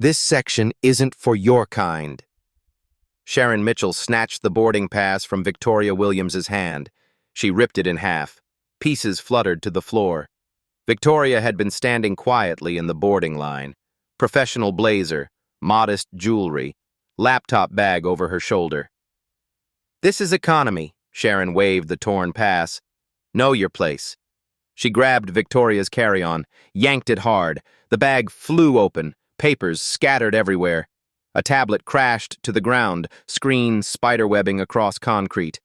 This section isn't for your kind. Sharon Mitchell snatched the boarding pass from Victoria Williams's hand. She ripped it in half. Pieces fluttered to the floor. Victoria had been standing quietly in the boarding line. Professional blazer, modest jewelry, laptop bag over her shoulder. "This is economy," Sharon waved the torn pass. "Know your place." She grabbed Victoria's carry-on, yanked it hard. The bag flew open, papers scattered everywhere. A tablet crashed to the ground, screen spiderwebbing across concrete.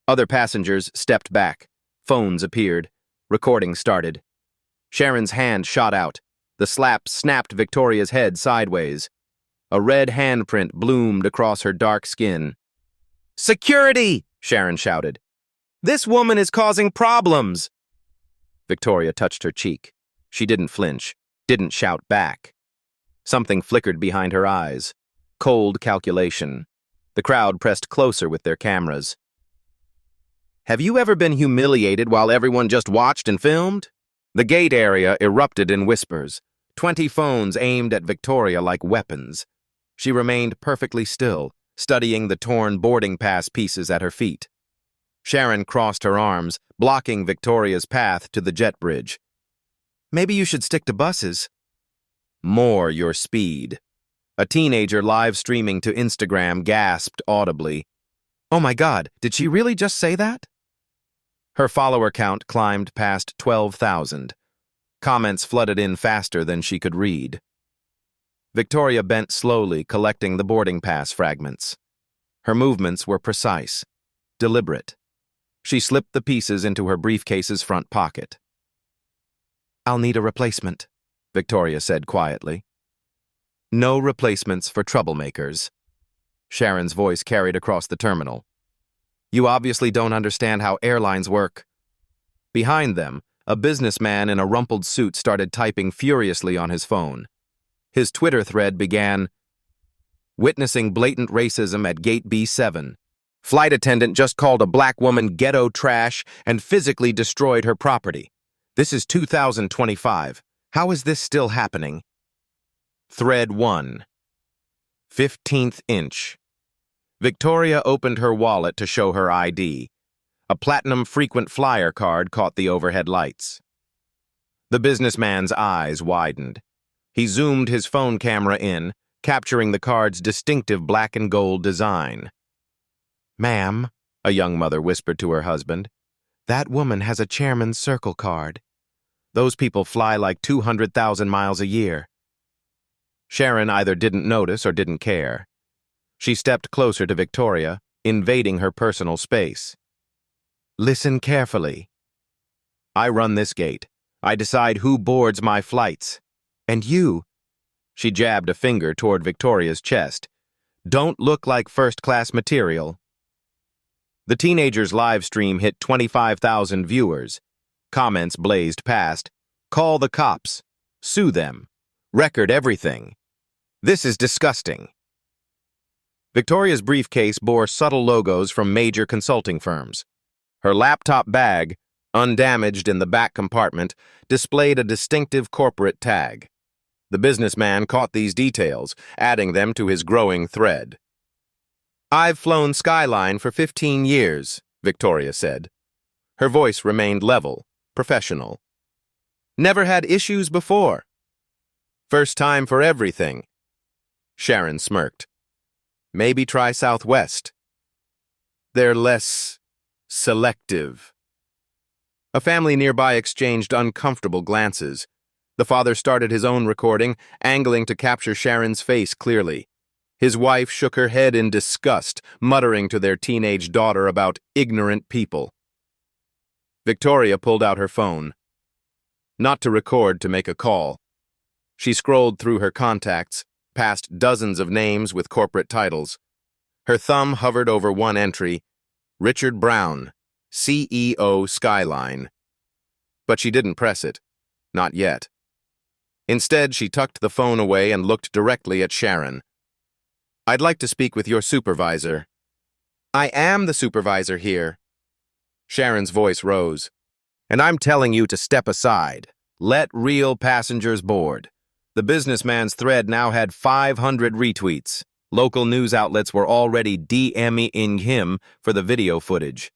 Other passengers stepped back. Phones appeared. Recording started. Sharon's hand shot out. The slap snapped Victoria's head sideways. A red handprint bloomed across her dark skin. "Security!" Sharon shouted. "This woman is causing problems!" Victoria touched her cheek. She didn't flinch, didn't shout back. Something flickered behind her eyes. Cold calculation. The crowd pressed closer with their cameras. "Have you ever been humiliated while everyone just watched and filmed?" The gate area erupted in whispers. 20 phones aimed at Victoria like weapons. She remained perfectly still, studying the torn boarding pass pieces at her feet. Sharon crossed her arms, blocking Victoria's path to the jet bridge. "Maybe you should stick to buses." "More your speed." A teenager live streaming to Instagram gasped audibly. "Oh my God, did she really just say that?" Her follower count climbed past 12,000. Comments flooded in faster than she could read. Victoria bent slowly, collecting the boarding pass fragments. Her movements were precise, deliberate. She slipped the pieces into her briefcase's front pocket. "I'll need a replacement," Victoria said quietly. "No replacements for troublemakers." Sharon's voice carried across the terminal. "You obviously don't understand how airlines work." Behind them, a businessman in a rumpled suit started typing furiously on his phone. His Twitter thread began, "Witnessing blatant racism at Gate B7. Flight attendant just called a black woman ghetto trash and physically destroyed her property. This is 2025. How is this still happening?" Thread 1. 15th inch. Victoria opened her wallet to show her ID. A platinum frequent flyer card caught the overhead lights. The businessman's eyes widened. He zoomed his phone camera in, capturing the card's distinctive black and gold design. "Ma'am," a young mother whispered to her husband, "that woman has a Chairman's Circle card. Those people fly like 200,000 miles a year." Sharon either didn't notice or didn't care. She stepped closer to Victoria, invading her personal space. "Listen carefully. I run this gate. I decide who boards my flights. And you," she jabbed a finger toward Victoria's chest, "don't look like first-class material." The teenager's live stream hit 25,000 viewers. Comments blazed past. "Call the cops. Sue them. Record everything. This is disgusting." Victoria's briefcase bore subtle logos from major consulting firms. Her laptop bag, undamaged in the back compartment, displayed a distinctive corporate tag. The businessman caught these details, adding them to his growing thread. "I've flown SkyLine for 15 years, Victoria said. Her voice remained level, professional. "Never had issues before. First time for everything." Sharon smirked. "Maybe try Southwest. They're less selective." A family nearby exchanged uncomfortable glances. The father started his own recording, angling to capture Sharon's face clearly. His wife shook her head in disgust, muttering to their teenage daughter about ignorant people. Victoria pulled out her phone. Not to record, to make a call. She scrolled through her contacts, past dozens of names with corporate titles. Her thumb hovered over one entry, Richard Brown, CEO SkyLine. But she didn't press it. Not yet. Instead, she tucked the phone away and looked directly at Sharon. "I'd like to speak with your supervisor." "I am the supervisor here." Sharon's voice rose. "And I'm telling you to step aside. Let real passengers board. The businessman's thread now had 500 retweets. Local news outlets were already DMing him for the video footage.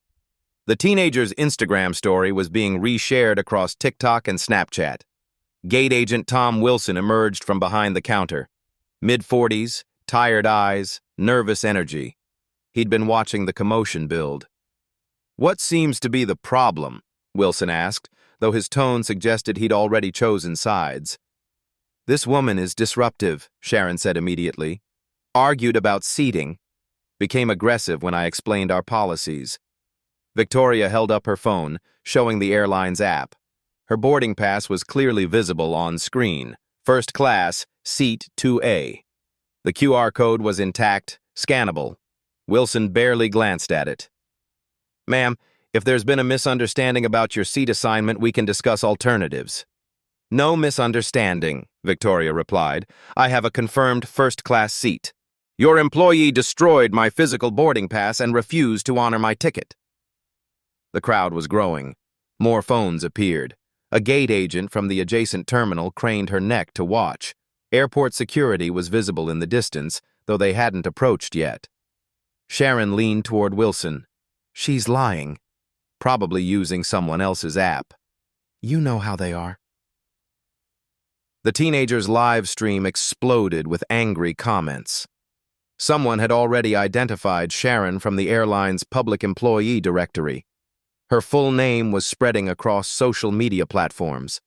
The teenager's Instagram story was being reshared across TikTok and Snapchat. Gate agent Tom Wilson emerged from behind the counter. Mid-40s, tired eyes, nervous energy. He'd been watching the commotion build. "What seems to be the problem?" Wilson asked, though his tone suggested he'd already chosen sides. "This woman is disruptive," Sharon said immediately. "Argued about seating. Became aggressive when I explained our policies." Victoria held up her phone, showing the airline's app. Her boarding pass was clearly visible on screen. First class, seat 2A. The QR code was intact, scannable. Wilson barely glanced at it. "Ma'am, if there's been a misunderstanding about your seat assignment, we can discuss alternatives." "No misunderstanding," Victoria replied. "I have a confirmed first-class seat. Your employee destroyed my physical boarding pass and refused to honor my ticket." The crowd was growing. More phones appeared. A gate agent from the adjacent terminal craned her neck to watch. Airport security was visible in the distance, though they hadn't approached yet. Sharon leaned toward Wilson. "She's lying. Probably using someone else's app. You know how they are." The teenager's live stream exploded with angry comments. Someone had already identified Sharon from the airline's public employee directory. Her full name was spreading across social media platforms.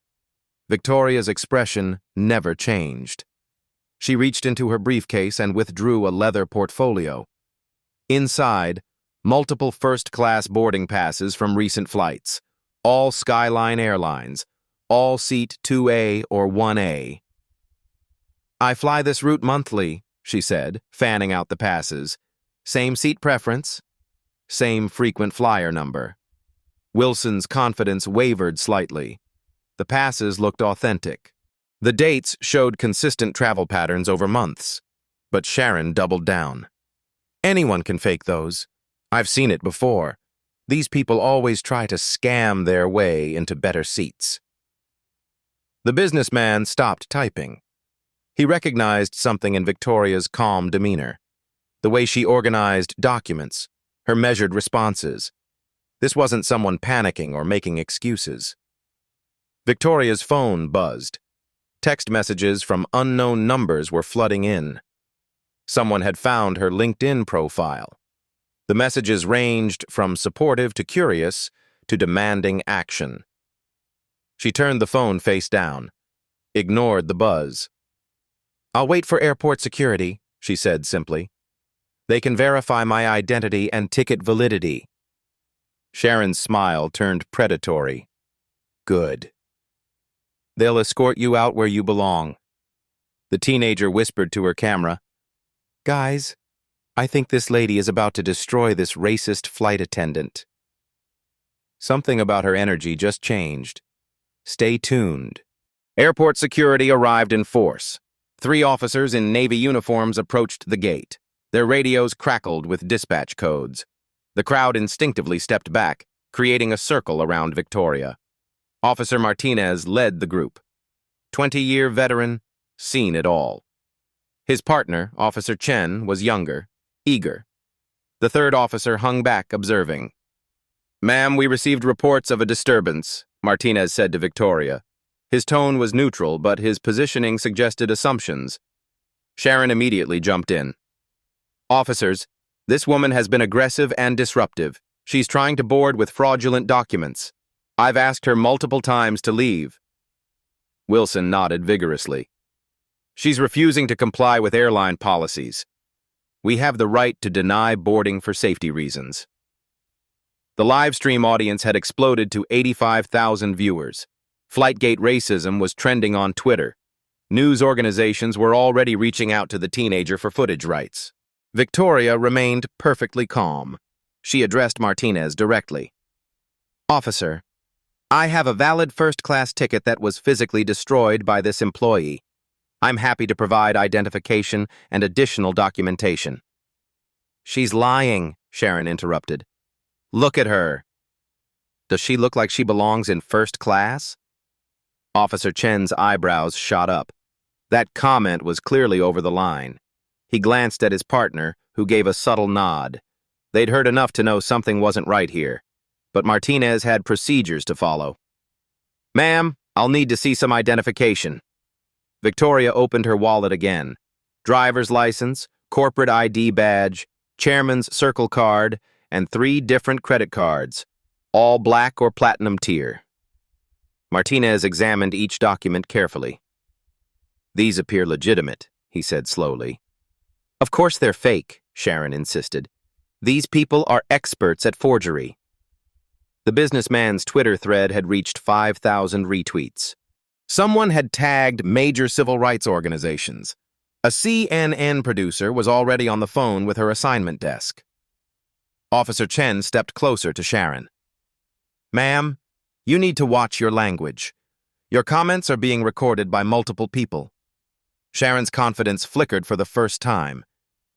Victoria's expression never changed. She reached into her briefcase and withdrew a leather portfolio. Inside, multiple first-class boarding passes from recent flights, all SkyLine Airlines, all seat 2A or 1A. "I fly this route monthly," she said, fanning out the passes. "Same seat preference, same frequent flyer number." Wilson's confidence wavered slightly. The passes looked authentic. The dates showed consistent travel patterns over months. But Sharon doubled down. "Anyone can fake those. I've seen it before. These people always try to scam their way into better seats." The businessman stopped typing. He recognized something in Victoria's calm demeanor. The way she organized documents, her measured responses. This wasn't someone panicking or making excuses. Victoria's phone buzzed. Text messages from unknown numbers were flooding in. Someone had found her LinkedIn profile. The messages ranged from supportive to curious to demanding action. She turned the phone face down, ignored the buzz. "I'll wait for airport security," she said simply. "They can verify my identity and ticket validity." Sharon's smile turned predatory. "Good. They'll escort you out where you belong." The teenager whispered to her camera, "Guys, I think this lady is about to destroy this racist flight attendant." Something about her energy just changed. Stay tuned. Airport security arrived in force. 3 officers in Navy uniforms approached the gate. Their radios crackled with dispatch codes. The crowd instinctively stepped back, creating a circle around Victoria. Officer Martinez led the group. 20-year veteran, seen it all. His partner, Officer Chen, was younger, eager. The third officer hung back, observing. "Ma'am, we received reports of a disturbance," Martinez said to Victoria. His tone was neutral, but his positioning suggested assumptions. Sharon immediately jumped in. "Officers, this woman has been aggressive and disruptive. She's trying to board with fraudulent documents. I've asked her multiple times to leave." Wilson nodded vigorously. "She's refusing to comply with airline policies. We have the right to deny boarding for safety reasons." The live stream audience had exploded to 85,000 viewers. Flightgate racism was trending on Twitter. News organizations were already reaching out to the teenager for footage rights. Victoria remained perfectly calm. She addressed Martinez directly. "Officer, I have a valid first-class ticket that was physically destroyed by this employee. I'm happy to provide identification and additional documentation." "She's lying," Sharon interrupted. "Look at her. Does she look like she belongs in first class?" Officer Chen's eyebrows shot up. That comment was clearly over the line. He glanced at his partner, who gave a subtle nod. They'd heard enough to know something wasn't right here, but Martinez had procedures to follow. "Ma'am, I'll need to see some identification." Victoria opened her wallet again. Driver's license, corporate ID badge, chairman's circle card, and 3 different credit cards, all black or platinum tier. Martinez examined each document carefully. "These appear legitimate," he said slowly. "Of course they're fake," Sharon insisted. "These people are experts at forgery." The businessman's Twitter thread had reached 5,000 retweets. Someone had tagged major civil rights organizations. A CNN producer was already on the phone with her assignment desk. Officer Chen stepped closer to Sharon. "Ma'am, you need to watch your language. Your comments are being recorded by multiple people." Sharon's confidence flickered for the first time.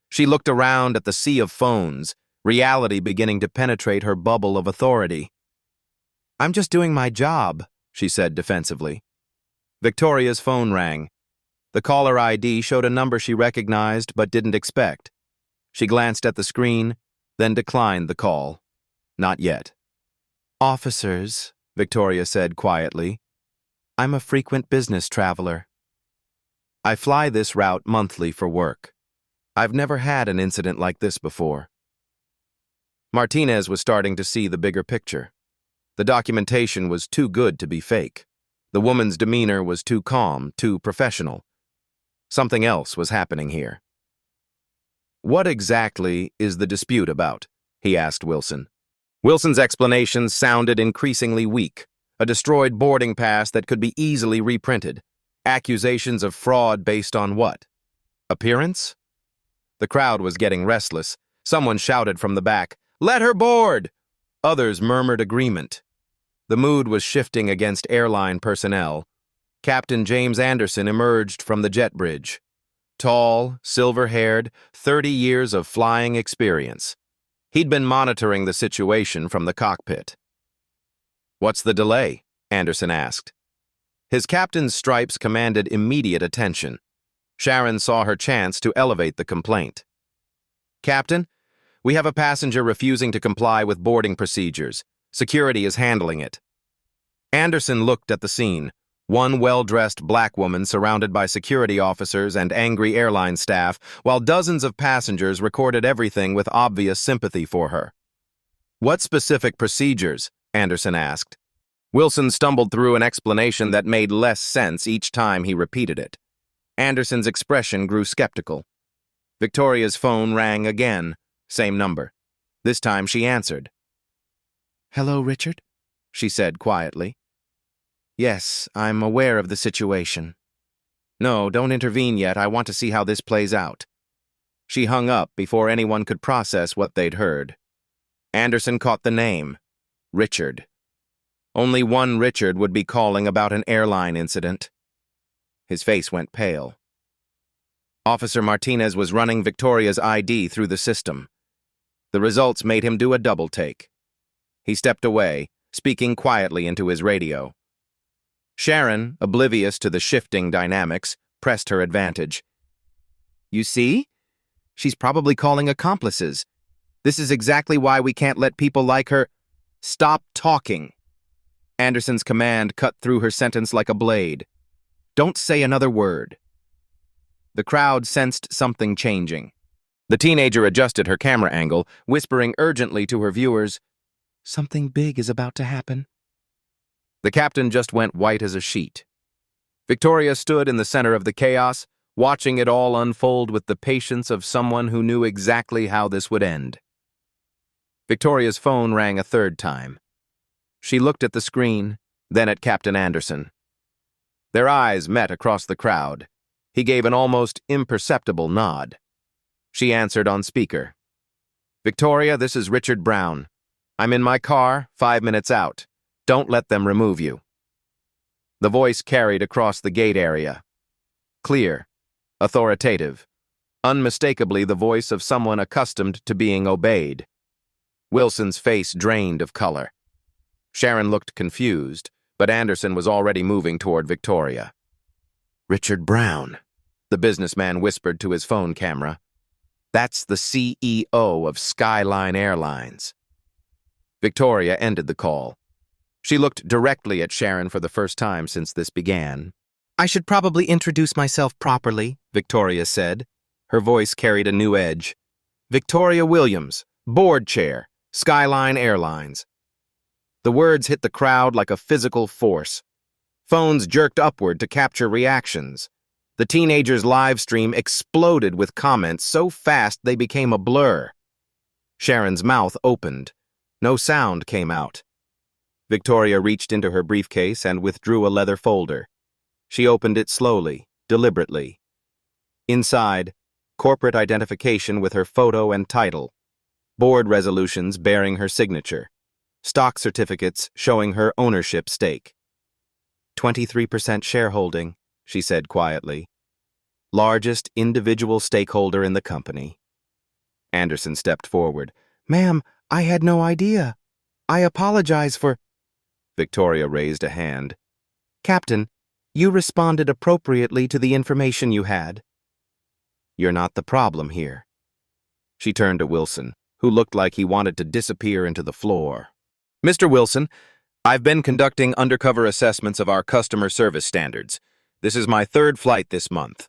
She looked around at the sea of phones, reality beginning to penetrate her bubble of authority. "I'm just doing my job," she said defensively. Victoria's phone rang. The caller ID showed a number she recognized but didn't expect. She glanced at the screen, then declined the call. "Not yet." "Officers," Victoria said quietly. "I'm a frequent business traveler. I fly this route monthly for work. I've never had an incident like this before." Martinez was starting to see the bigger picture. The documentation was too good to be fake. The woman's demeanor was too calm, too professional. Something else was happening here. "What exactly is the dispute about?" he asked Wilson. Wilson's explanations sounded increasingly weak. A destroyed boarding pass that could be easily reprinted. Accusations of fraud based on what? Appearance? The crowd was getting restless. Someone shouted from the back, "Let her board!" Others murmured agreement. The mood was shifting against airline personnel. Captain James Anderson emerged from the jet bridge. Tall, silver-haired, 30 years of flying experience. He'd been monitoring the situation from the cockpit. "What's the delay?" Anderson asked. His captain's stripes commanded immediate attention. Sharon saw her chance to elevate the complaint. "Captain, we have a passenger refusing to comply with boarding procedures. Security is handling it." Anderson looked at the scene. One well-dressed black woman surrounded by security officers and angry airline staff, while dozens of passengers recorded everything with obvious sympathy for her. "What specific procedures?" Anderson asked. Wilson stumbled through an explanation that made less sense each time he repeated it. Anderson's expression grew skeptical. Victoria's phone rang again, same number. This time she answered. "Hello, Richard," she said quietly. "Yes, I'm aware of the situation." "No, don't intervene yet. I want to see how this plays out." She hung up before anyone could process what they'd heard. Anderson caught the name. Richard. Only one Richard would be calling about an airline incident. His face went pale. Officer Martinez was running Victoria's ID through the system. The results made him do a double take. He stepped away, speaking quietly into his radio. Sharon, oblivious to the shifting dynamics, pressed her advantage. "You see? She's probably calling accomplices. This is exactly why we can't let people like her—" "Stop talking." Anderson's command cut through her sentence like a blade. "Don't say another word." The crowd sensed something changing. The teenager adjusted her camera angle, whispering urgently to her viewers, "Something big is about to happen." The captain just went white as a sheet. Victoria stood in the center of the chaos, watching it all unfold with the patience of someone who knew exactly how this would end. Victoria's phone rang a third time. She looked at the screen, then at Captain Anderson. Their eyes met across the crowd. He gave an almost imperceptible nod. She answered on speaker. "Victoria, this is Richard Brown. I'm in my car, 5 minutes out. Don't let them remove you." The voice carried across the gate area. Clear, authoritative, unmistakably the voice of someone accustomed to being obeyed. Wilson's face drained of color. Sharon looked confused, but Anderson was already moving toward Victoria. "Richard Brown," the businessman whispered to his phone camera. That's the CEO of SkyLine Airlines. Victoria ended the call. She looked directly at Sharon for the first time since this began. I should probably introduce myself properly, Victoria said. Her voice carried a new edge. Victoria Williams, Board Chair, SkyLine Airlines. The words hit the crowd like a physical force. Phones jerked upward to capture reactions. The teenagers' live stream exploded with comments so fast they became a blur. Sharon's mouth opened. No sound came out. Victoria reached into her briefcase and withdrew a leather folder. She opened it slowly, deliberately. Inside, corporate identification with her photo and title. Board resolutions bearing her signature. Stock certificates showing her ownership stake. 23% shareholding, she said quietly. Largest individual stakeholder in the company. Anderson stepped forward. Ma'am, I had no idea. I apologize for... Victoria raised a hand. Captain, you responded appropriately to the information you had. You're not the problem here. She turned to Wilson, who looked like he wanted to disappear into the floor. Mr. Wilson, I've been conducting undercover assessments of our customer service standards. This is my third flight this month.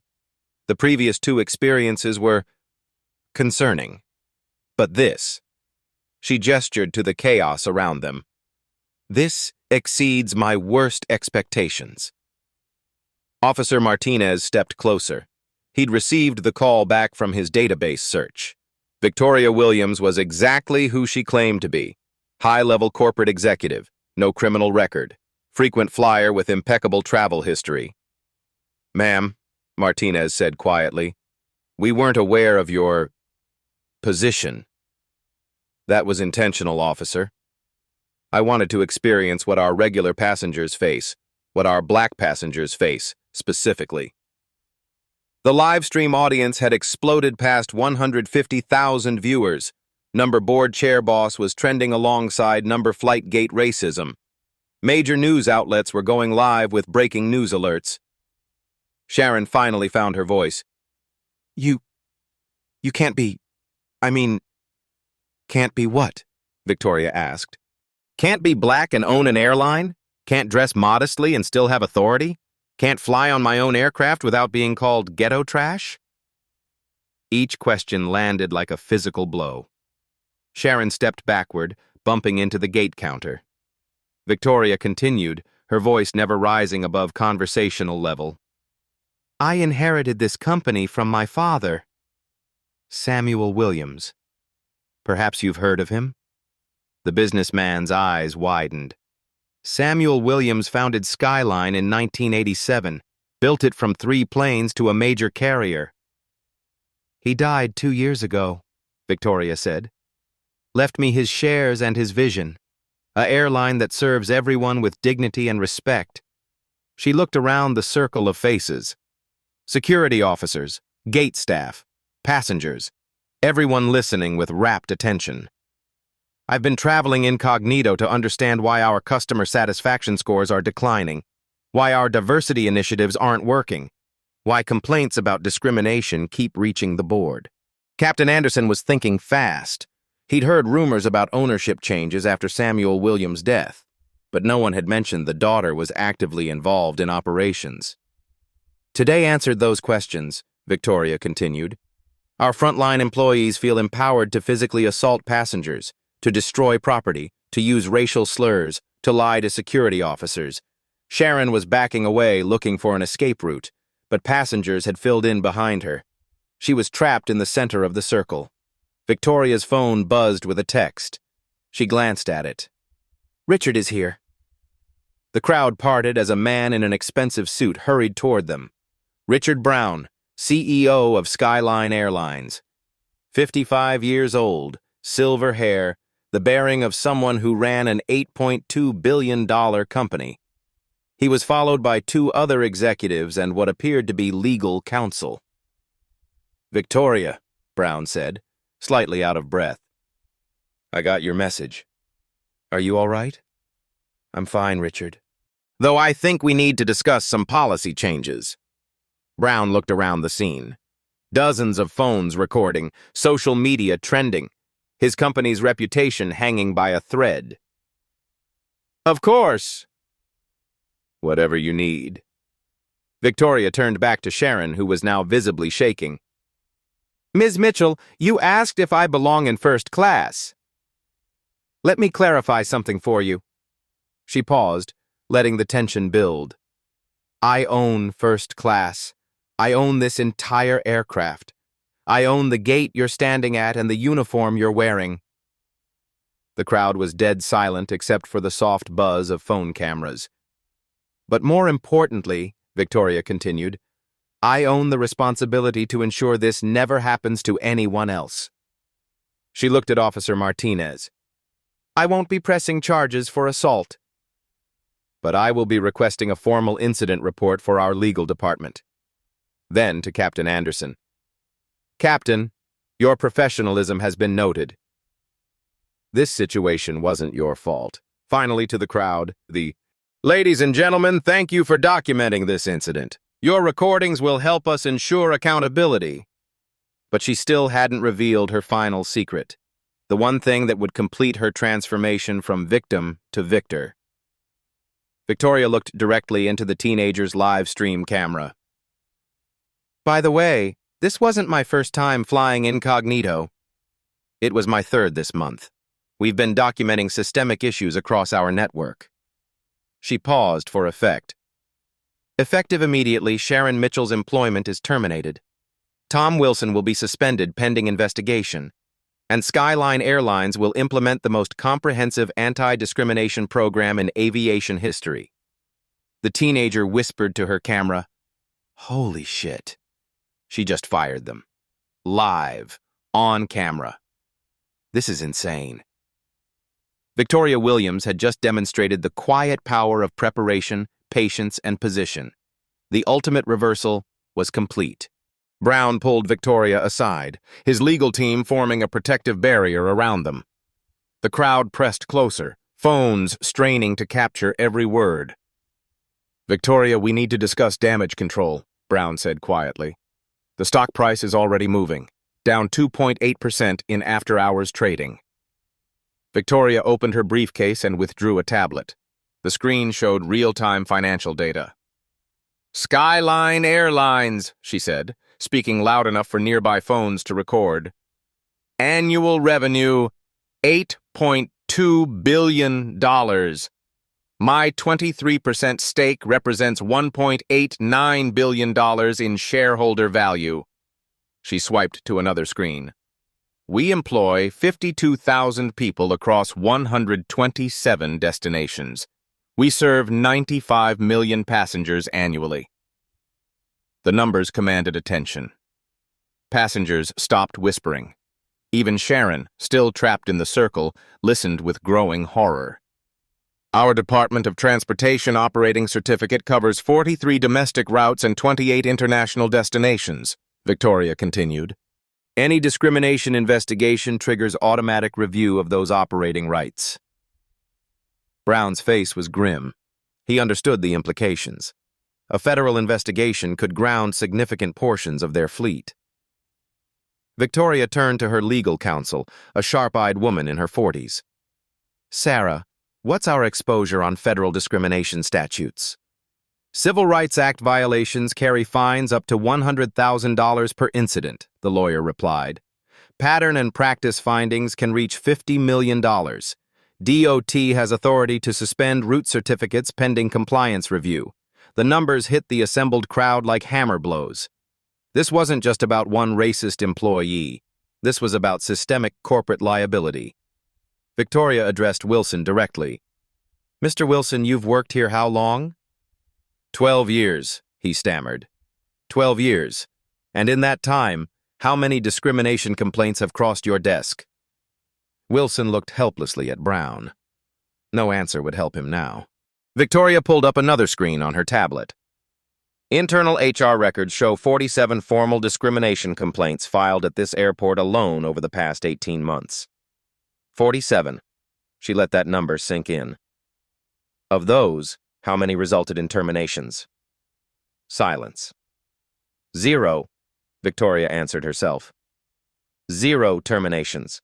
The previous two experiences were concerning. But this, she gestured to the chaos around them. This exceeds my worst expectations. Officer Martinez stepped closer. He'd received the call back from his database search. Victoria Williams was exactly who she claimed to be. High-level corporate executive, no criminal record, frequent flyer with impeccable travel history. Ma'am, Martinez said quietly, we weren't aware of your position. That was intentional, officer. I wanted to experience what our regular passengers face, what our black passengers face, specifically. The live stream audience had exploded past 150,000 viewers. Number board chair boss was trending alongside number flight gate racism. Major news outlets were going live with breaking news alerts. Sharon finally found her voice. You can't be, can't be what? Victoria asked. Can't be black and own an airline? Can't dress modestly and still have authority? Can't fly on my own aircraft without being called ghetto trash? Each question landed like a physical blow. Sharon stepped backward, bumping into the gate counter. Victoria continued, her voice never rising above conversational level. I inherited this company from my father. Samuel Williams. Perhaps you've heard of him? The businessman's eyes widened. Samuel Williams founded SkyLine in 1987, built it from 3 planes to a major carrier. He died 2 years ago, Victoria said. Left me his shares and his vision, an airline that serves everyone with dignity and respect. She looked around the circle of faces. Security officers, gate staff, passengers, everyone listening with rapt attention. I've been traveling incognito to understand why our customer satisfaction scores are declining, why our diversity initiatives aren't working, why complaints about discrimination keep reaching the board. Captain Anderson was thinking fast. He'd heard rumors about ownership changes after Samuel Williams' death, but no one had mentioned the daughter was actively involved in operations. Today answered those questions, Victoria continued. Our frontline employees feel empowered to physically assault passengers, to destroy property, to use racial slurs, to lie to security officers. Sharon was backing away looking for an escape route, but passengers had filled in behind her. She was trapped in the center of the circle. Victoria's phone buzzed with a text. She glanced at it. Richard is here. The crowd parted as a man in an expensive suit hurried toward them. Richard Brown, CEO of SkyLine Airlines. 55 years old, silver hair, the bearing of someone who ran an $8.2 billion company. He was followed by 2 other executives and what appeared to be legal counsel. Victoria, Brown said, slightly out of breath. I got your message. Are you all right? I'm fine, Richard. Though I think we need to discuss some policy changes. Brown looked around the scene. Dozens of phones recording, social media trending, his company's reputation hanging by a thread. Of course. Whatever you need. Victoria turned back to Sharon, who was now visibly shaking. Ms. Mitchell, you asked if I belong in first class. Let me clarify something for you. She paused, letting the tension build. I own first class. I own this entire aircraft. I own the gate you're standing at and the uniform you're wearing. The crowd was dead silent except for the soft buzz of phone cameras. But more importantly, Victoria continued, I own the responsibility to ensure this never happens to anyone else. She looked at Officer Martinez. I won't be pressing charges for assault. But I will be requesting a formal incident report for our legal department. Then to Captain Anderson. Captain, your professionalism has been noted. This situation wasn't your fault. Finally to the crowd, Ladies and gentlemen, thank you for documenting this incident. Your recordings will help us ensure accountability. But she still hadn't revealed her final secret, the one thing that would complete her transformation from victim to victor. Victoria looked directly into the teenager's live stream camera. By the way, this wasn't my first time flying incognito. It was my third this month. We've been documenting systemic issues across our network. She paused for effect. Effective immediately, Sharon Mitchell's employment is terminated. Tom Wilson will be suspended pending investigation, and SkyLine Airlines will implement the most comprehensive anti-discrimination program in aviation history. The teenager whispered to her camera, Holy shit. She just fired them. Live. On camera. This is insane. Victoria Williams had just demonstrated the quiet power of preparation, patience, and position. The ultimate reversal was complete. Brown pulled Victoria aside, his legal team forming a protective barrier around them. The crowd pressed closer, phones straining to capture every word. Victoria, we need to discuss damage control, Brown said quietly. The stock price is already moving, down 2.8% in after-hours trading. Victoria opened her briefcase and withdrew a tablet. The screen showed real-time financial data. SkyLine Airlines, she said, speaking loud enough for nearby phones to record. Annual revenue, $8.2 billion. My 23% stake represents $1.89 billion in shareholder value. She swiped to another screen. We employ 52,000 people across 127 destinations. We serve 95 million passengers annually. The numbers commanded attention. Passengers stopped whispering. Even Sharon, still trapped in the circle, listened with growing horror. Our Department of Transportation operating certificate covers 43 domestic routes and 28 international destinations, Victoria continued. Any discrimination investigation triggers automatic review of those operating rights. Brown's face was grim. He understood the implications. A federal investigation could ground significant portions of their fleet. Victoria turned to her legal counsel, a sharp-eyed woman in her 40s. Sarah, what's our exposure on federal discrimination statutes? Civil Rights Act violations carry fines up to $100,000 per incident, the lawyer replied. Pattern and practice findings can reach $50 million. DOT has authority to suspend route certificates pending compliance review. The numbers hit the assembled crowd like hammer blows. This wasn't just about one racist employee. This was about systemic corporate liability. Victoria addressed Wilson directly. Mr. Wilson, you've worked here how long? 12 years, he stammered. 12 years. And in that time, how many discrimination complaints have crossed your desk? Wilson looked helplessly at Brown. No answer would help him now. Victoria pulled up another screen on her tablet. Internal HR records show 47 formal discrimination complaints filed at this airport alone over the past 18 months. 47. She let that number sink in. Of those, how many resulted in terminations? Silence. 0, Victoria answered herself. 0 terminations.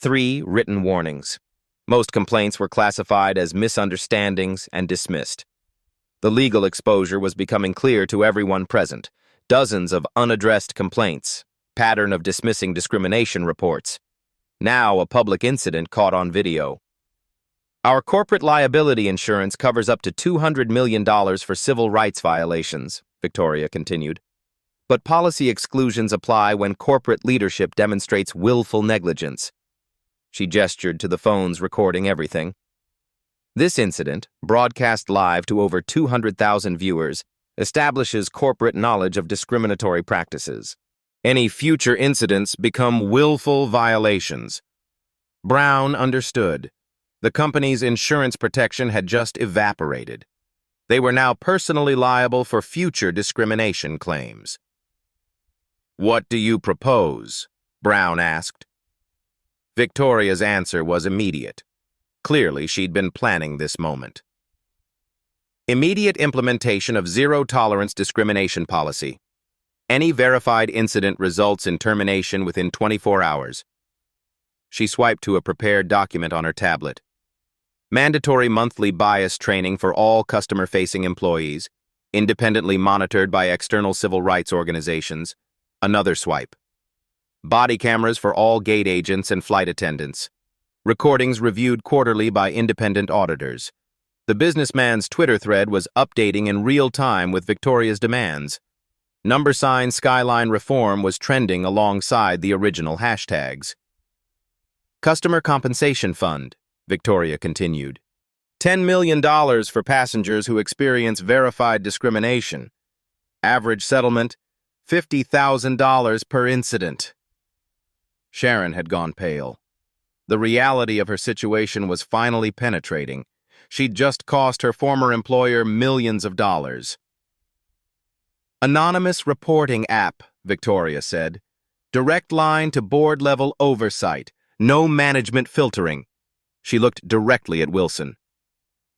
3 written warnings. Most complaints were classified as misunderstandings and dismissed. The legal exposure was becoming clear to everyone present. Dozens of unaddressed complaints, pattern of dismissing discrimination reports. Now a public incident caught on video. Our corporate liability insurance covers up to $200 million for civil rights violations, Victoria continued. But policy exclusions apply when corporate leadership demonstrates willful negligence. She gestured to the phones recording everything. This incident, broadcast live to over 200,000 viewers, establishes corporate knowledge of discriminatory practices. Any future incidents become willful violations. Brown understood. The company's insurance protection had just evaporated. They were now personally liable for future discrimination claims. "What do you propose?" Brown asked. Victoria's answer was immediate. Clearly, she'd been planning this moment. Immediate implementation of zero-tolerance discrimination policy. Any verified incident results in termination within 24 hours. She swiped to a prepared document on her tablet. Mandatory monthly bias training for all customer-facing employees, independently monitored by external civil rights organizations. Another swipe. Body cameras for all gate agents and flight attendants. Recordings reviewed quarterly by independent auditors. The businessman's Twitter thread was updating in real time with Victoria's demands. Number sign SkyLine reform was trending alongside the original hashtags. Customer Compensation Fund, Victoria continued. $10 million for passengers who experience verified discrimination. Average settlement, $50,000 per incident. Sharon had gone pale. The reality of her situation was finally penetrating. She'd just cost her former employer millions of dollars. Anonymous reporting app, Victoria said. Direct line to board-level oversight. No management filtering. She looked directly at Wilson.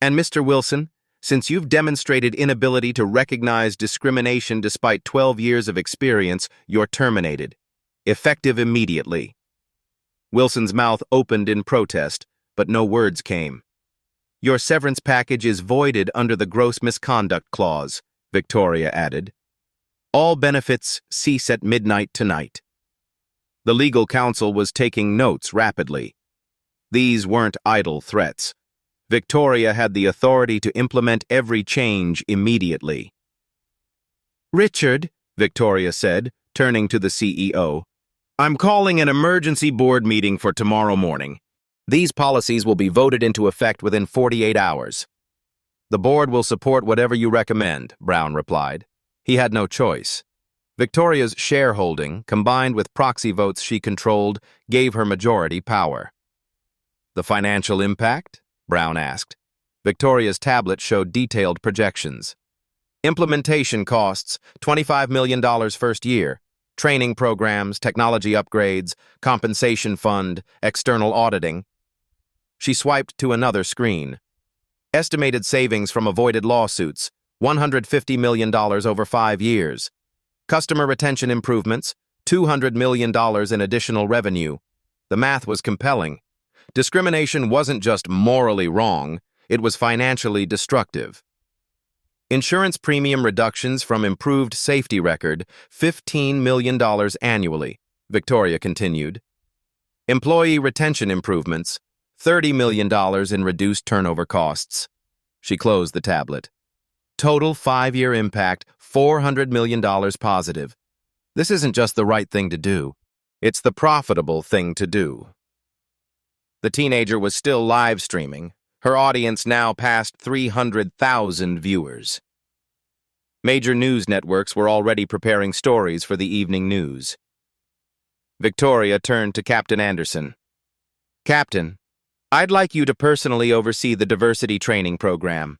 And Mr. Wilson, since you've demonstrated inability to recognize discrimination despite 12 years of experience, you're terminated. Effective immediately. Wilson's mouth opened in protest, but no words came. Your severance package is voided under the gross misconduct clause, Victoria added. All benefits cease at midnight tonight. The legal counsel was taking notes rapidly. These weren't idle threats. Victoria had the authority to implement every change immediately. Richard, Victoria said, turning to the CEO, I'm calling an emergency board meeting for tomorrow morning. These policies will be voted into effect within 48 hours. The board will support whatever you recommend, Brown replied. He had no choice. Victoria's shareholding, combined with proxy votes she controlled, gave her majority power. The financial impact? Brown asked. Victoria's tablet showed detailed projections. Implementation costs, $25 million first year. Training programs, technology upgrades, compensation fund, external auditing. She swiped to another screen. Estimated savings from avoided lawsuits, $150 million over 5 years. Customer retention improvements, $200 million in additional revenue. The math was compelling. Discrimination wasn't just morally wrong, it was financially destructive. Insurance premium reductions from improved safety record, $15 million annually, Victoria continued. Employee retention improvements, $30 million in reduced turnover costs. She closed the tablet. Total 5-year impact, $400 million positive. This isn't just the right thing to do. It's the profitable thing to do. The teenager was still live streaming. Her audience now passed 300,000 viewers. Major news networks were already preparing stories for the evening news. Victoria turned to Captain Anderson. Captain, I'd like you to personally oversee the diversity training program.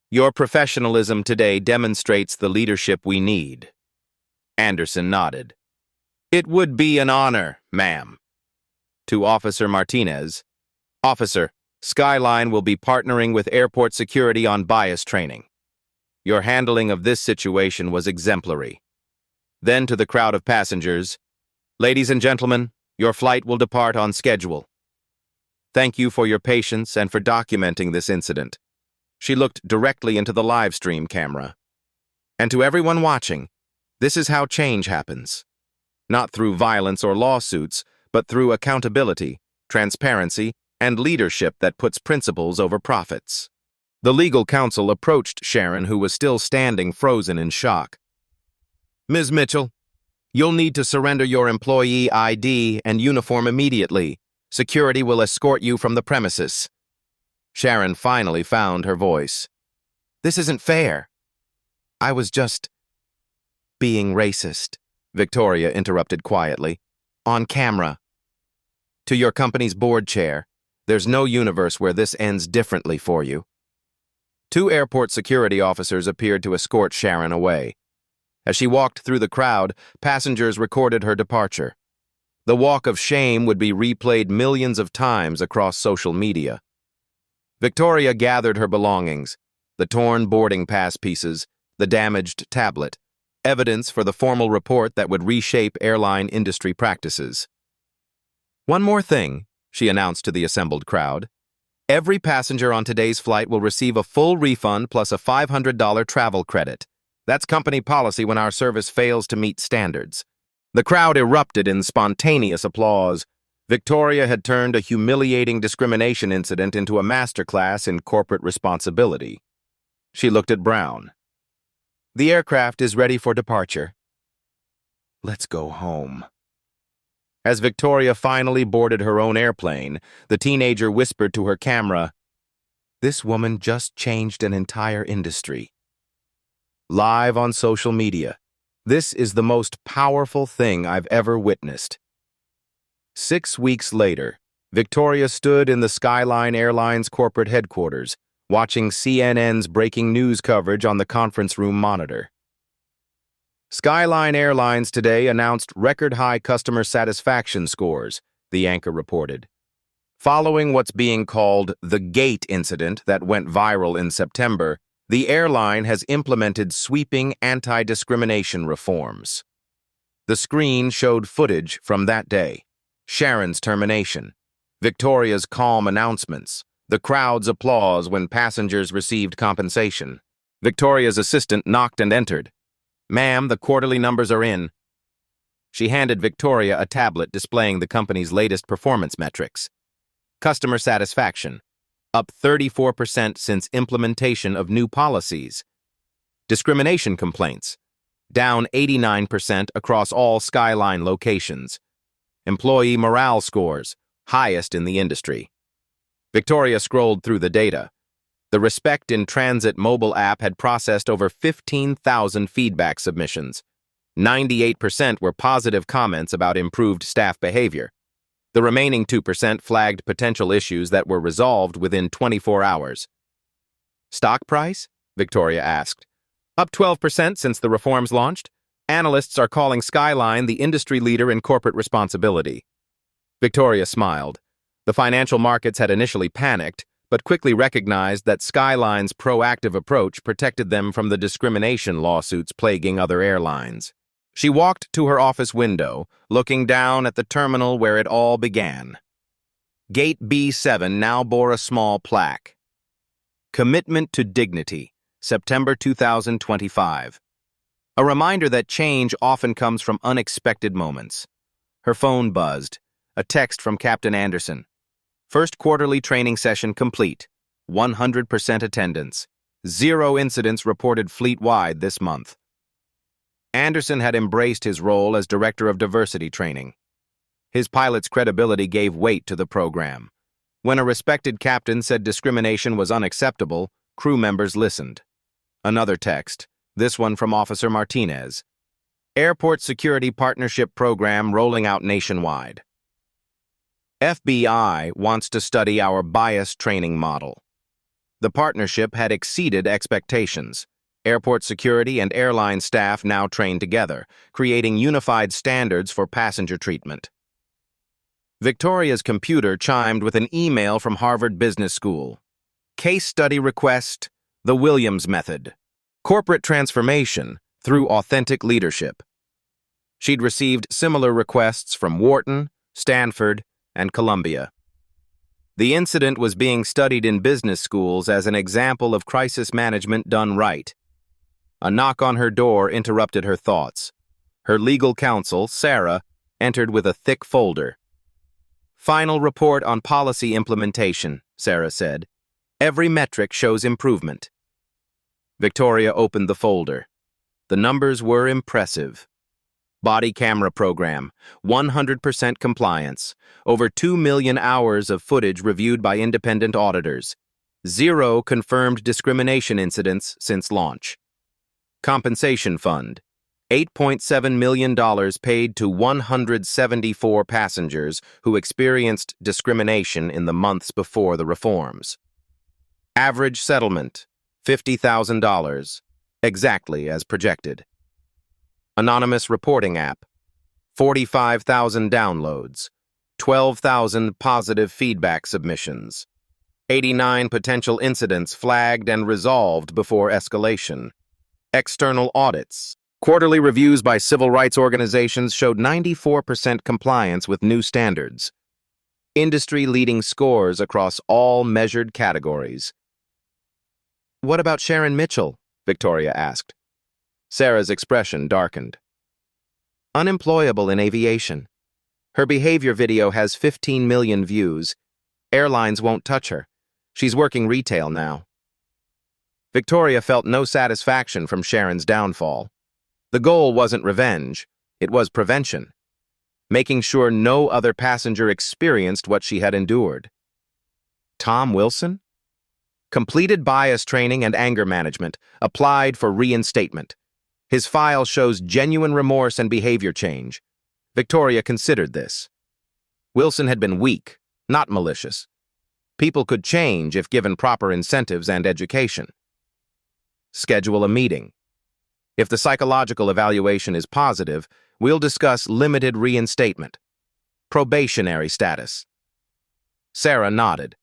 Your professionalism today demonstrates the leadership we need. Anderson nodded. It would be an honor, ma'am. To Officer Martinez, Officer, SkyLine will be partnering with airport security on bias training. Your handling of this situation was exemplary. Then to the crowd of passengers, "Ladies and gentlemen, your flight will depart on schedule. Thank you for your patience and for documenting this incident." She looked directly into the live stream camera. "And to everyone watching, this is how change happens. Not through violence or lawsuits, but through accountability, transparency, and leadership that puts principles over profits." The legal counsel approached Sharon, who was still standing frozen in shock. "Ms. Mitchell, you'll need to surrender your employee ID and uniform immediately. Security will escort you from the premises." Sharon finally found her voice. "This isn't fair. I was just being racist," Victoria interrupted quietly. "On camera. To your company's board chair, there's no universe where this ends differently for you." Two airport security officers appeared to escort Sharon away. As she walked through the crowd, passengers recorded her departure. The walk of shame would be replayed millions of times across social media. Victoria gathered her belongings, the torn boarding pass pieces, the damaged tablet, evidence for the formal report that would reshape airline industry practices. "One more thing," she announced to the assembled crowd. "Every passenger on today's flight will receive a full refund plus a $500 travel credit. That's company policy when our service fails to meet standards." The crowd erupted in spontaneous applause. Victoria had turned a humiliating discrimination incident into a masterclass in corporate responsibility. She looked at Brown. "The aircraft is ready for departure. Let's go home." As Victoria finally boarded her own airplane, the teenager whispered to her camera, "This woman just changed an entire industry." Live on social media, this is the most powerful thing I've ever witnessed. 6 weeks later, Victoria stood in the SkyLine Airlines corporate headquarters, watching CNN's breaking news coverage on the conference room monitor. SkyLine Airlines today announced record-high customer satisfaction scores, the anchor reported. Following what's being called the Gate incident that went viral in September, the airline has implemented sweeping anti-discrimination reforms. The screen showed footage from that day. Sharon's termination, Victoria's calm announcements, the crowd's applause when passengers received compensation. Victoria's assistant knocked and entered. "Ma'am, the quarterly numbers are in." She handed Victoria a tablet displaying the company's latest performance metrics. Customer satisfaction, up 34% since implementation of new policies. Discrimination complaints, down 89% across all SkyLine locations. Employee morale scores, highest in the industry. Victoria scrolled through the data. The Respect in Transit mobile app had processed over 15,000 feedback submissions. 98% were positive comments about improved staff behavior. The remaining 2% flagged potential issues that were resolved within 24 hours. "Stock price?" Victoria asked. "Up 12% since the reforms launched. Analysts are calling SkyLine the industry leader in corporate responsibility." Victoria smiled. The financial markets had initially panicked, but quickly recognized that SkyLine's proactive approach protected them from the discrimination lawsuits plaguing other airlines. She walked to her office window, looking down at the terminal where it all began. Gate B7 now bore a small plaque. "Commitment to Dignity, September 2025. A reminder that change often comes from unexpected moments. Her phone buzzed. A text from Captain Anderson. "First quarterly training session complete. 100% attendance. 0 incidents reported fleet-wide this month." Anderson had embraced his role as Director of Diversity Training. His pilot's credibility gave weight to the program. When a respected captain said discrimination was unacceptable, crew members listened. Another text, this one from Officer Martinez. "Airport Security Partnership Program rolling out nationwide. FBI wants to study our bias training model." The partnership had exceeded expectations. Airport security and airline staff now train together, creating unified standards for passenger treatment. Victoria's computer chimed with an email from Harvard Business School. "Case study request, the Williams Method. Corporate transformation through authentic leadership." She'd received similar requests from Wharton, Stanford, and Columbia. The incident was being studied in business schools as an example of crisis management done right. A knock on her door interrupted her thoughts. Her legal counsel, Sarah, entered with a thick folder. "Final report on policy implementation," Sarah said. "Every metric shows improvement." Victoria opened the folder. The numbers were impressive. Body camera program, 100% compliance, over 2 million hours of footage reviewed by independent auditors, 0 confirmed discrimination incidents since launch. Compensation fund, $8.7 million paid to 174 passengers who experienced discrimination in the months before the reforms. Average settlement, $50,000, exactly as projected. Anonymous reporting app, 45,000 downloads, 12,000 positive feedback submissions, 89 potential incidents flagged and resolved before escalation. External audits. Quarterly reviews by civil rights organizations showed 94% compliance with new standards. Industry-leading scores across all measured categories. "What about Sharon Mitchell?" Victoria asked. Sarah's expression darkened. "Unemployable in aviation. Her behavior video has 15 million views. Airlines won't touch her. She's working retail now." Victoria felt no satisfaction from Sharon's downfall. The goal wasn't revenge, it was prevention, making sure no other passenger experienced what she had endured. Tom Wilson? Completed bias training and anger management, applied for reinstatement. His file shows genuine remorse and behavior change. Victoria considered this. Wilson had been weak, not malicious. People could change if given proper incentives and education. Schedule a meeting. If the psychological evaluation is positive, we'll discuss limited reinstatement. Probationary status. Sarah nodded.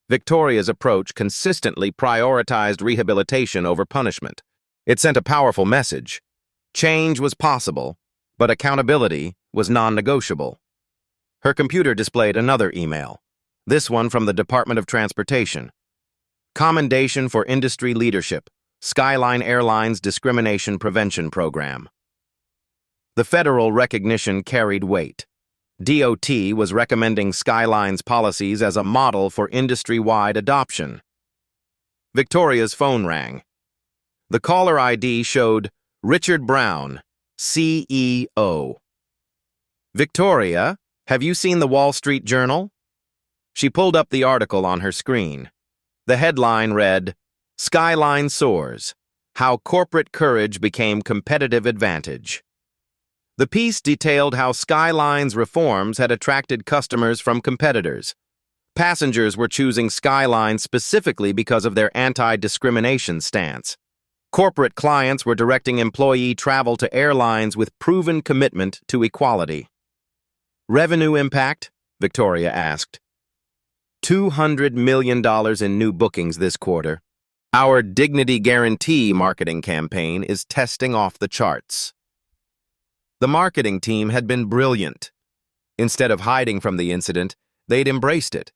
Victoria's approach consistently prioritized rehabilitation over punishment. It sent a powerful message. Change was possible, but accountability was non-negotiable. Her computer displayed another email, this one from the Department of Transportation. Commendation for industry leadership, SkyLine Airlines Discrimination Prevention Program. The federal recognition carried weight. DOT was recommending SkyLine's policies as a model for industry-wide adoption. Victoria's phone rang. The caller ID showed Richard Brown, CEO. "Victoria, have you seen the Wall Street Journal?" She pulled up the article on her screen. The headline read, "SkyLine Soars, How Corporate Courage Became Competitive Advantage." The piece detailed how SkyLine's reforms had attracted customers from competitors. Passengers were choosing SkyLine specifically because of their anti-discrimination stance. Corporate clients were directing employee travel to airlines with proven commitment to equality. "Revenue impact?" Victoria asked. $200 million in new bookings this quarter. Our Dignity Guarantee marketing campaign is testing off the charts. The marketing team had been brilliant. Instead of hiding from the incident, they'd embraced it.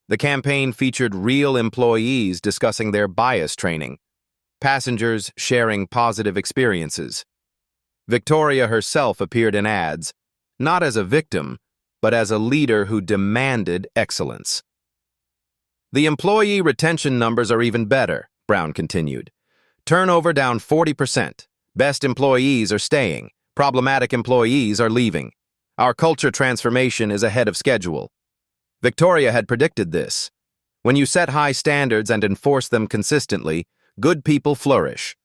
The campaign featured real employees discussing their bias training, passengers sharing positive experiences. Victoria herself appeared in ads, not as a victim, but as a leader who demanded excellence. "The employee retention numbers are even better," Brown continued. "Turnover down 40%. Best employees are staying. Problematic employees are leaving. Our culture transformation is ahead of schedule." Victoria had predicted this. When you set high standards and enforce them consistently, good people flourish.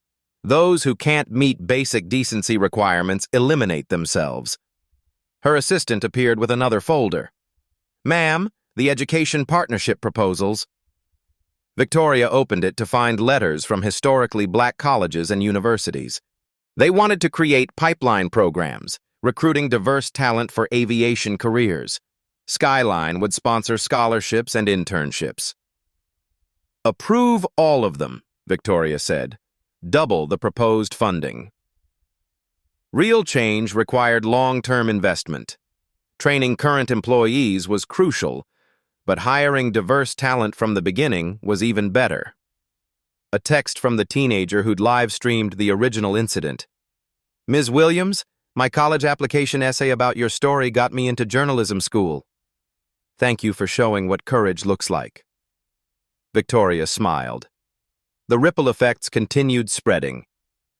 Those who can't meet basic decency requirements eliminate themselves. Her assistant appeared with another folder. "Ma'am, the education partnership proposals." Victoria opened it to find letters from historically black colleges and universities. They wanted to create pipeline programs, recruiting diverse talent for aviation careers. SkyLine would sponsor scholarships and internships. "Approve all of them," Victoria said. "Double the proposed funding." Real change required long-term investment. Training current employees was crucial, but hiring diverse talent from the beginning was even better. A text from the teenager who'd live-streamed the original incident. "Ms. Williams, my college application essay about your story got me into journalism school. Thank you for showing what courage looks like." Victoria smiled. The ripple effects continued spreading.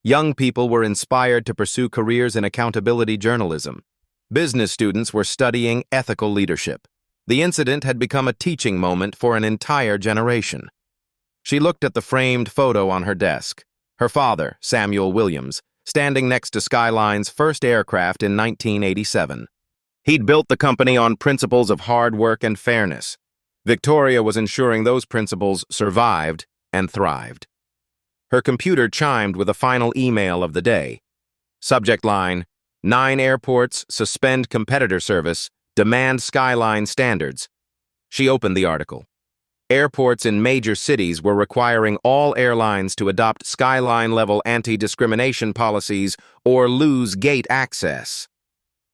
Young people were inspired to pursue careers in accountability journalism. Business students were studying ethical leadership. The incident had become a teaching moment for an entire generation. She looked at the framed photo on her desk. Her father, Samuel Williams, standing next to SkyLine's first aircraft in 1987. He'd built the company on principles of hard work and fairness. Victoria was ensuring those principles survived and thrived. Her computer chimed with a final email of the day. Subject line, 9 airports suspend competitor service, demand SkyLine standards. She opened the article. Airports in major cities were requiring all airlines to adopt SkyLine-level anti-discrimination policies or lose gate access.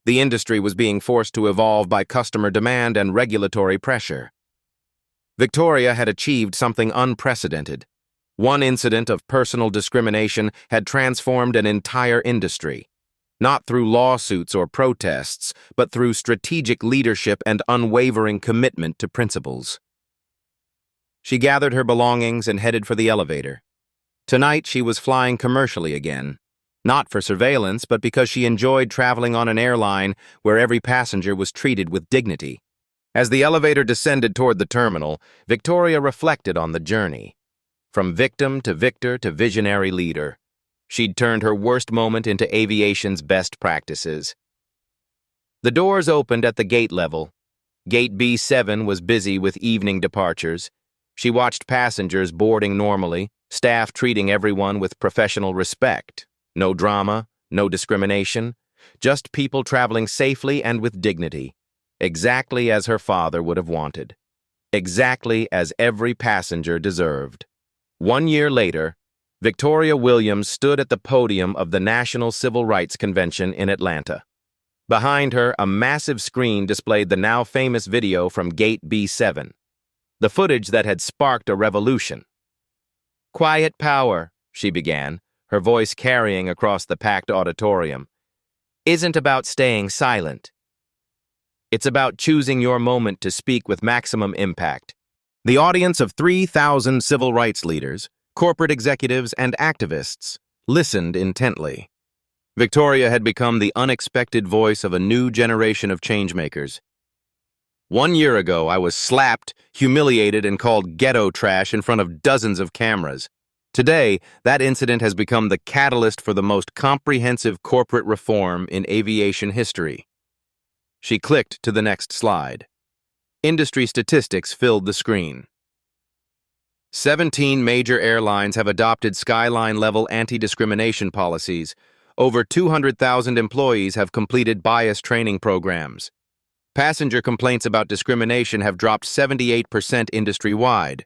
The industry was being forced to evolve by customer demand and regulatory pressure. Victoria had achieved something unprecedented. One incident of personal discrimination had transformed an entire industry, not through lawsuits or protests, but through strategic leadership and unwavering commitment to principles. She gathered her belongings and headed for the elevator. Tonight she was flying commercially again, not for surveillance, but because she enjoyed traveling on an airline where every passenger was treated with dignity. As the elevator descended toward the terminal, Victoria reflected on the journey. From victim to victor to visionary leader, she'd turned her worst moment into aviation's best practices. The doors opened at the gate level. Gate B7 was busy with evening departures. She watched passengers boarding normally, staff treating everyone with professional respect. No drama, no discrimination, just people traveling safely and with dignity, exactly as her father would have wanted, exactly as every passenger deserved. 1 year later, Victoria Williams stood at the podium of the National Civil Rights Convention in Atlanta. Behind her, a massive screen displayed the now famous video from Gate B7, the footage that had sparked a revolution. "Quiet power," she began, her voice carrying across the packed auditorium, "isn't about staying silent. It's about choosing your moment to speak with maximum impact." The audience of 3,000 civil rights leaders, corporate executives, and activists listened intently. Victoria had become the unexpected voice of a new generation of changemakers. "1 year ago, I was slapped, humiliated, and called ghetto trash in front of dozens of cameras. Today, that incident has become the catalyst for the most comprehensive corporate reform in aviation history." She clicked to the next slide. Industry statistics filled the screen. 17 major airlines have adopted SkyLine-level anti-discrimination policies. Over 200,000 employees have completed bias training programs. Passenger complaints about discrimination have dropped 78% industry-wide.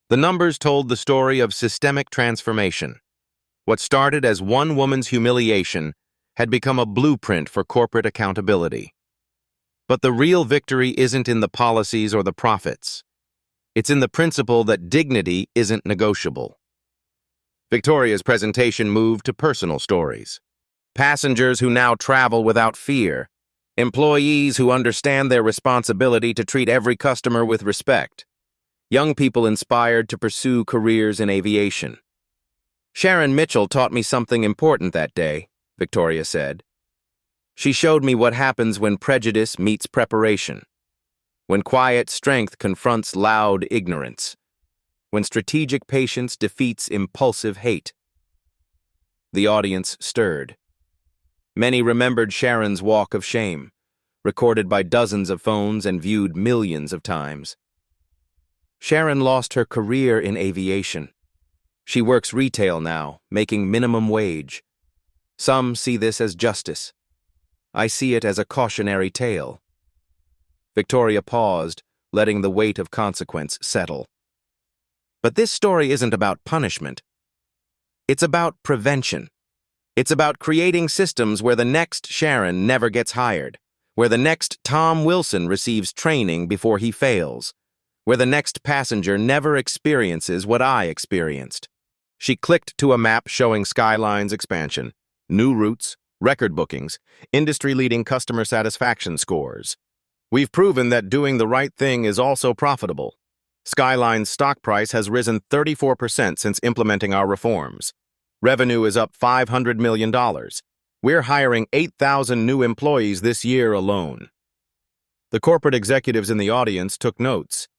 The numbers told the story of systemic transformation. What started as one woman's humiliation had become a blueprint for corporate accountability. But the real victory isn't in the policies or the profits. It's in the principle that dignity isn't negotiable. Victoria's presentation moved to personal stories. Passengers who now travel without fear. Employees who understand their responsibility to treat every customer with respect. Young people inspired to pursue careers in aviation. "Sharon Mitchell taught me something important that day," Victoria said. "She showed me what happens when prejudice meets preparation, when quiet strength confronts loud ignorance, when strategic patience defeats impulsive hate." The audience stirred. Many remembered Sharon's walk of shame, recorded by dozens of phones and viewed millions of times. Sharon lost her career in aviation. She works retail now, making minimum wage. Some see this as justice. I see it as a cautionary tale. Victoria paused, letting the weight of consequence settle. But this story isn't about punishment. It's about prevention. It's about creating systems where the next Sharon never gets hired, where the next Tom Wilson receives training before he fails, where the next passenger never experiences what I experienced. She clicked to a map showing SkyLine's expansion, new routes, record bookings, industry-leading customer satisfaction scores. We've proven that doing the right thing is also profitable. SkyLine's stock price has risen 34% since implementing our reforms. Revenue is up $500 million. We're hiring 8,000 new employees this year alone. The corporate executives in the audience took notes.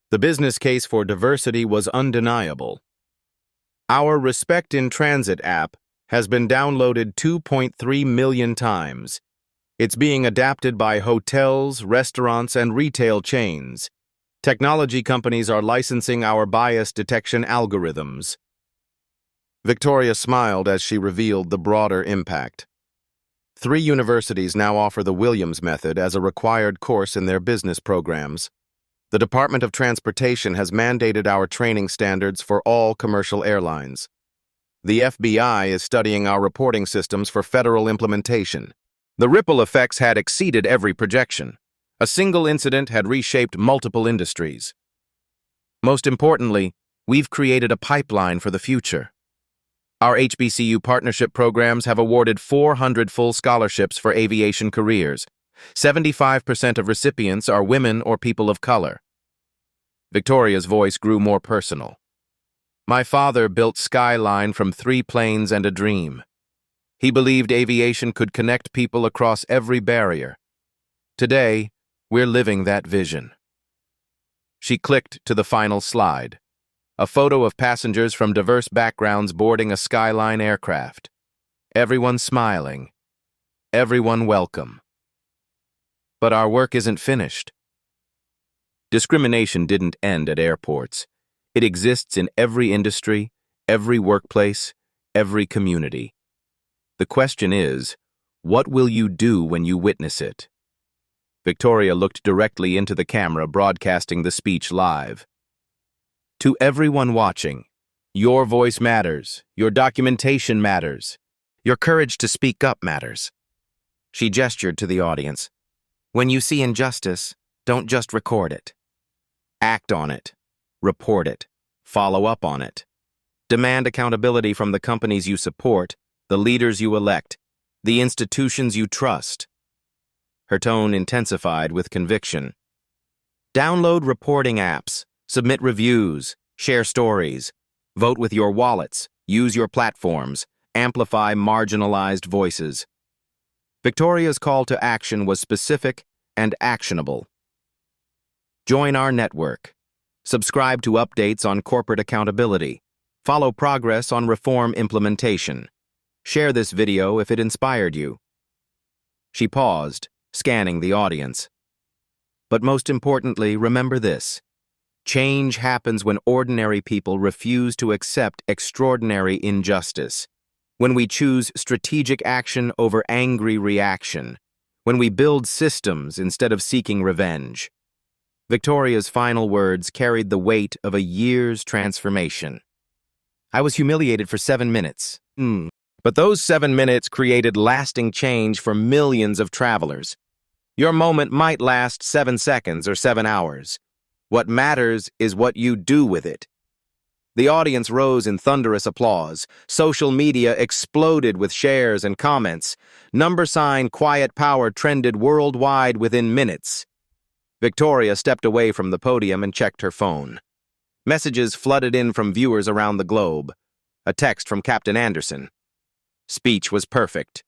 The business case for diversity was undeniable. Our Respect in Transit app has been downloaded 2.3 million times. It's being adapted by hotels, restaurants, and retail chains. Technology companies are licensing our bias detection algorithms. Victoria smiled as she revealed the broader impact. 3 universities now offer the Williams method as a required course in their business programs. The Department of Transportation has mandated our training standards for all commercial airlines. The FBI is studying our reporting systems for federal implementation. The ripple effects had exceeded every projection. A single incident had reshaped multiple industries. Most importantly, we've created a pipeline for the future. Our HBCU partnership programs have awarded 400 full scholarships for aviation careers. 75% of recipients are women or people of color. Victoria's voice grew more personal. My father built SkyLine from 3 planes and a dream. He believed aviation could connect people across every barrier. Today, we're living that vision. She clicked to the final slide. A photo of passengers from diverse backgrounds boarding a SkyLine aircraft. Everyone smiling. Everyone welcome. But our work isn't finished. Discrimination didn't end at airports. It exists in every industry, every workplace, every community. The question is, what will you do when you witness it? Victoria looked directly into the camera, broadcasting the speech live. To everyone watching, your voice matters, your documentation matters, your courage to speak up matters. She gestured to the audience. When you see injustice, don't just record it. Act on it. Report it. Follow up on it. Demand accountability from the companies you support, the leaders you elect, the institutions you trust. Her tone intensified with conviction. Download reporting apps. Submit reviews, share stories, vote with your wallets, use your platforms, amplify marginalized voices. Victoria's call to action was specific and actionable. Join our network. Subscribe to updates on corporate accountability. Follow progress on reform implementation. Share this video if it inspired you. She paused, scanning the audience. But most importantly, remember this. Change happens when ordinary people refuse to accept extraordinary injustice, when we choose strategic action over angry reaction, when we build systems instead of seeking revenge. Victoria's final words carried the weight of a year's transformation. I was humiliated for 7 minutes. But those 7 minutes created lasting change for millions of travelers. Your moment might last 7 seconds or 7 hours. What matters is what you do with it. The audience rose in thunderous applause. Social media exploded with shares and comments. #Quiet Power trended worldwide within minutes. Victoria stepped away from the podium and checked her phone. Messages flooded in from viewers around the globe. A text from Captain Anderson. Speech was perfect.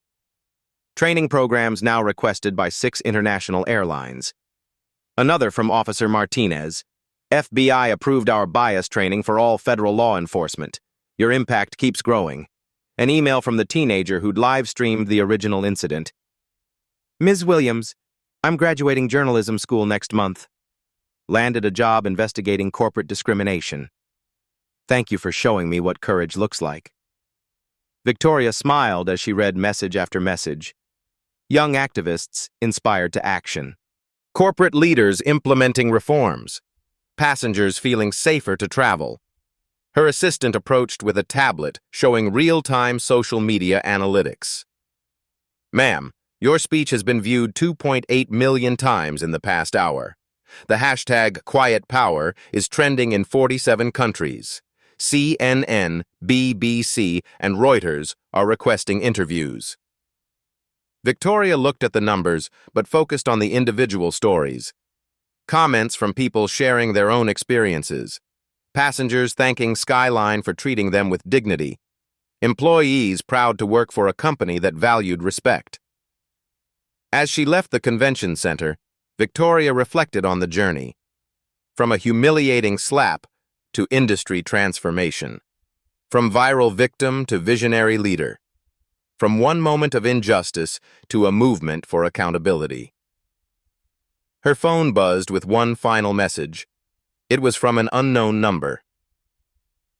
Training programs now requested by 6 international airlines. Another from Officer Martinez. FBI approved our bias training for all federal law enforcement. Your impact keeps growing. An email from the teenager who'd live-streamed the original incident. Ms. Williams, I'm graduating journalism school next month. Landed a job investigating corporate discrimination. Thank you for showing me what courage looks like. Victoria smiled as she read message after message. Young activists inspired to action. Corporate leaders implementing reforms. Passengers feeling safer to travel. Her assistant approached with a tablet showing real-time social media analytics. "Ma'am, your speech has been viewed 2.8 million times in the past hour. The hashtag Quiet Power is trending in 47 countries. CNN, BBC, and Reuters are requesting interviews." Victoria looked at the numbers, but focused on the individual stories. Comments from people sharing their own experiences. Passengers thanking SkyLine for treating them with dignity. Employees proud to work for a company that valued respect. As she left the convention center, Victoria reflected on the journey. From a humiliating slap to industry transformation. From viral victim to visionary leader. From one moment of injustice to a movement for accountability. Her phone buzzed with one final message. It was from an unknown number.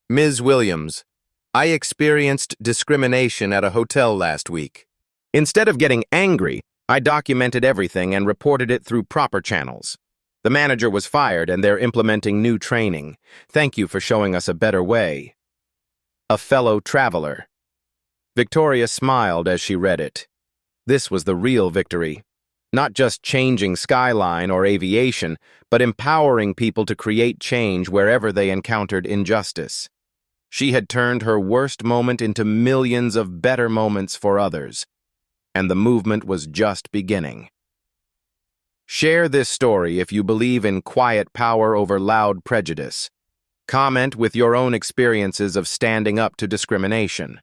"Ms. Williams, I experienced discrimination at a hotel last week. Instead of getting angry, I documented everything and reported it through proper channels. The manager was fired and they're implementing new training. Thank you for showing us a better way. A fellow traveler." Victoria smiled as she read it. This was the real victory. Not just changing SkyLine or aviation, but empowering people to create change wherever they encountered injustice. She had turned her worst moment into millions of better moments for others. And the movement was just beginning. Share this story if you believe in quiet power over loud prejudice. Comment with your own experiences of standing up to discrimination.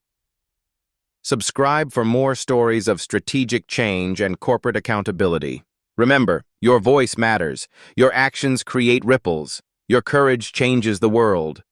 Subscribe for more stories of strategic change and corporate accountability. Remember, your voice matters. Your actions create ripples. Your courage changes the world.